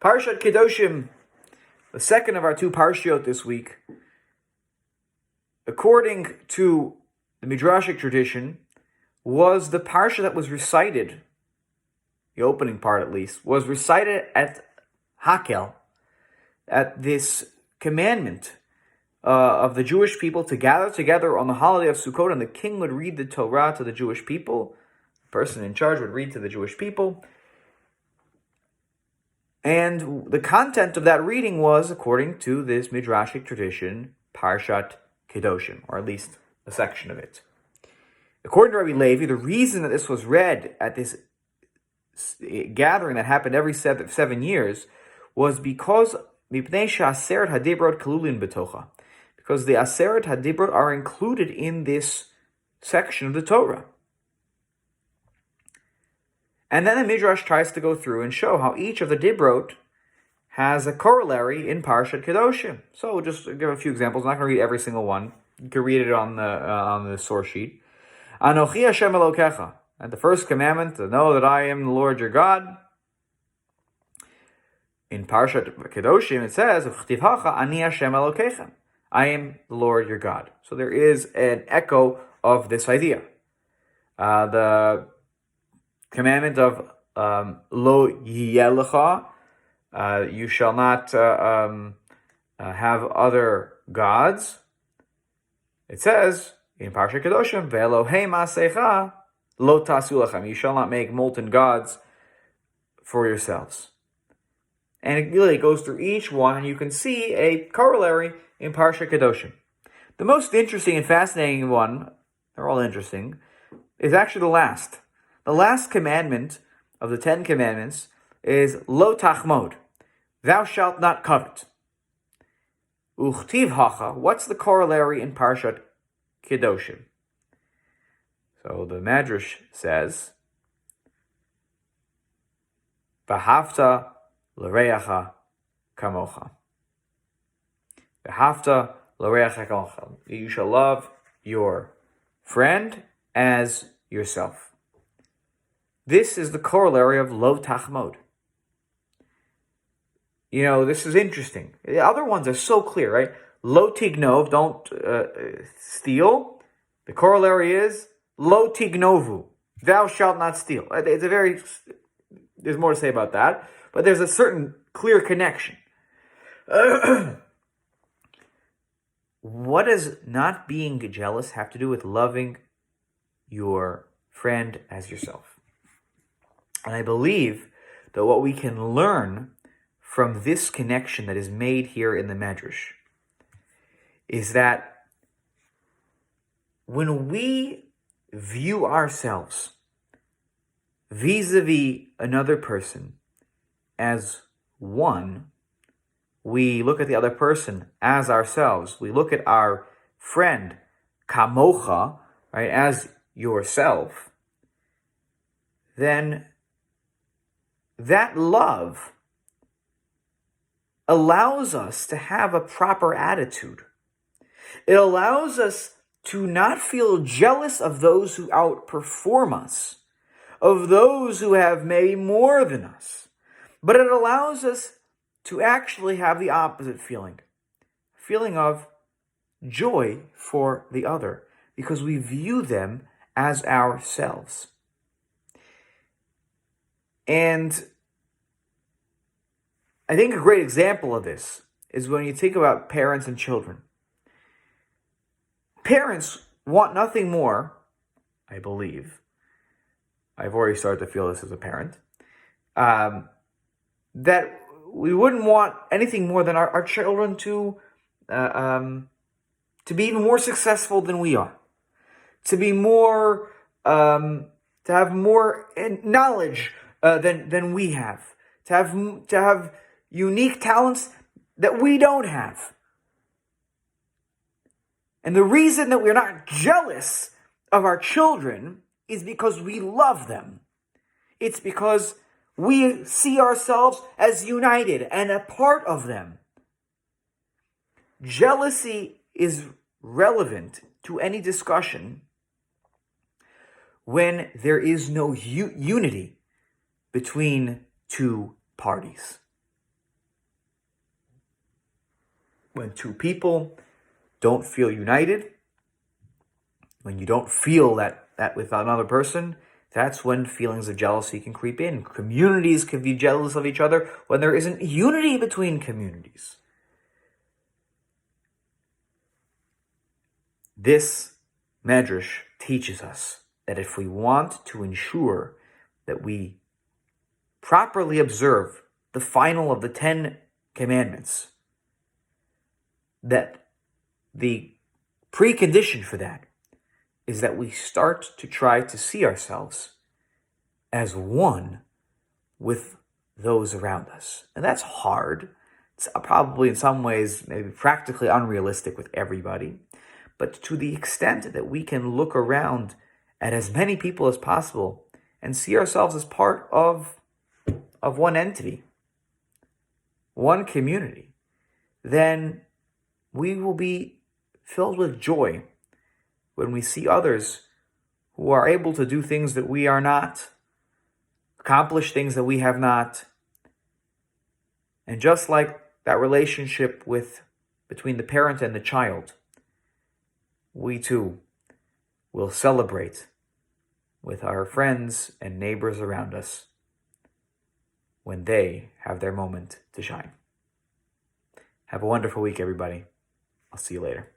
Parshat Kedoshim, the second of our two parshiot this week, according to the Midrashic tradition, was the parsha that was recited, the opening part at least, was recited at Hakel, at this commandment of the Jewish people to gather together on the holiday of Sukkot, and the king would read the Torah to the Jewish people. The person in charge would read to the Jewish people. And the content of that reading was, according to this Midrashic tradition, Parshat Kedoshim, or at least a section of it. According to Rabbi Levi, the reason that this was read at this gathering that happened every 7 years was because Mipnei she'aseret hadibrot kalulin betocha, because the aseret hadibrot are included in this section of the Torah. And then the Midrash tries to go through and show how each of the dibrot has a corollary in Parshat Kedoshim. So we'll just give a few examples. I'm not going to read every single one. You can read it on the source sheet. Anochi Hashem Elokecha. And the first commandment, to know that I am the Lord your God. In Parshat Kedoshim it says, V'chtivhacha ani Hashem Elokecha. I am the Lord your God. So there is an echo of this idea. The commandment of lo yiyelecha, you shall not have other gods. It says in Parshat Kedoshim, ve'elohei ma'asecha lo tasu lechem, you shall not make molten gods for yourselves. And it really goes through each one, and you can see a corollary in Parshat Kedoshim. The most interesting and fascinating one, they're all interesting, is actually the last. The last commandment of the 10 commandments is lo tachmod, thou shalt not covet. Uchtiv hacha, what's the corollary in Parshat Kedoshim? So the Midrash says, v'havta l'reacha kamocha. V'havta l'reacha kamocha. You shall love your friend as yourself. This is the corollary of lo tachmod. You know, this is interesting. The other ones are so clear, right? Lo tignov, don't steal. The corollary is lo tignovu, thou shalt not steal. There's more to say about that, but there's a certain clear connection. What does not being jealous have to do with loving your friend as yourself? And I believe that what we can learn from this connection that is made here in the Midrash is that when we view ourselves vis-a-vis another person as one, we look at the other person as ourselves. We look at our friend, kamocha, right, as yourself. Then that love allows us to have a proper attitude. It allows us to not feel jealous of those who outperform us, of those who have maybe more than us. But it allows us to actually have the opposite feeling of joy for the other, because we view them as ourselves. And I think a great example of this is when you think about parents and children. Parents want nothing more, I believe. I've already started to feel this as a parent. That we wouldn't want anything more than our children to be even more successful than we are. To be more, to have more knowledge than we have. To have unique talents that we don't have. And the reason that we're not jealous of our children is because we love them. It's because we see ourselves as united and a part of them. Jealousy is relevant to any discussion when there is no unity between two parties. When two people don't feel united, when you don't feel that with another person, that's when feelings of jealousy can creep in. Communities can be jealous of each other when there isn't unity between communities. This Midrash teaches us that if we want to ensure that we properly observe the final of the 10 commandments, that the precondition for that is that we start to try to see ourselves as one with those around us. And that's hard. It's probably in some ways maybe practically unrealistic with everybody. But to the extent that we can look around at as many people as possible and see ourselves as part of one entity, one community, then we will be filled with joy when we see others who are able to do things that we are not, accomplish things that we have not. And just like that relationship between the parent and the child, we too will celebrate with our friends and neighbors around us when they have their moment to shine. Have a wonderful week, everybody. I'll see you later.